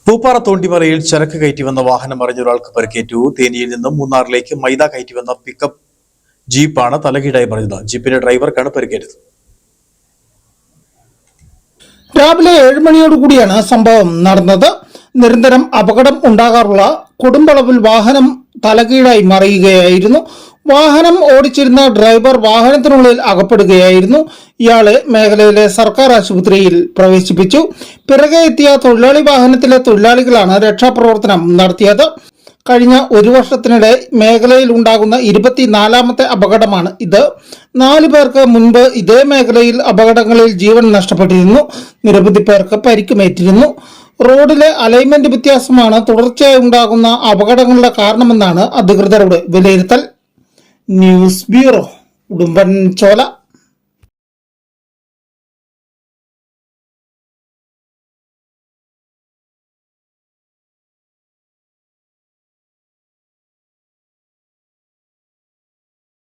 പൂപ്പാറ തോണ്ടിമറയിൽ ചരക്ക് കയറ്റി വന്ന വാഹനം മറിഞ്ഞ ഒരാൾക്ക് പരിക്കേറ്റു. തേനിയിൽ നിന്നും മൂന്നാറിലേക്ക് മൈദ കയറ്റി വന്ന പിക്കപ്പ് ജീപ്പാണ് തലകീഴായി മറിഞ്ഞത്. ജീപ്പിന്റെ ഡ്രൈവർക്കാണ് പരിക്കേറ്റത്. രാവിലെ 7 മണിയോടുകൂടിയാണ് സംഭവം നടന്നത്. നിരന്തരം അപകടം ഉണ്ടാകാറുള്ള കൊടുമ്പളവിൽ വാഹനം തലകീഴായി മറിയുകയായിരുന്നു. വാഹനം ഓടിച്ചിരുന്ന ഡ്രൈവർ വാഹനത്തിനുള്ളിൽ അകപ്പെടുകയായിരുന്നു. ഇയാളെ മേഖലയിലെ സർക്കാർ ആശുപത്രിയിൽ പ്രവേശിപ്പിച്ചു. പിറകെ എത്തിയ തൊഴിലാളി വാഹനത്തിലെ തൊഴിലാളികളാണ് രക്ഷാപ്രവർത്തനം നടത്തിയത്. കഴിഞ്ഞ 1 വർഷത്തിനിടെ മേഖലയിൽ ഉണ്ടാകുന്ന 24ാമത്തെ അപകടമാണ് ഇത്. 4 പേർക്ക് മുൻപ് ഇതേ മേഖലയിൽ അപകടങ്ങളിൽ ജീവൻ നഷ്ടപ്പെട്ടിരുന്നു. നിരവധി പേർക്ക് പരിക്കുമേറ്റിരുന്നു. റോഡിലെ അലൈൻമെന്റ് വ്യത്യാസമാണ് തുടർച്ചയായി ഉണ്ടാകുന്ന അപകടങ്ങളുടെ കാരണമെന്നാണ് അധികൃതരുടെ വിലയിരുത്തൽ. News bureau, Udumbanchola.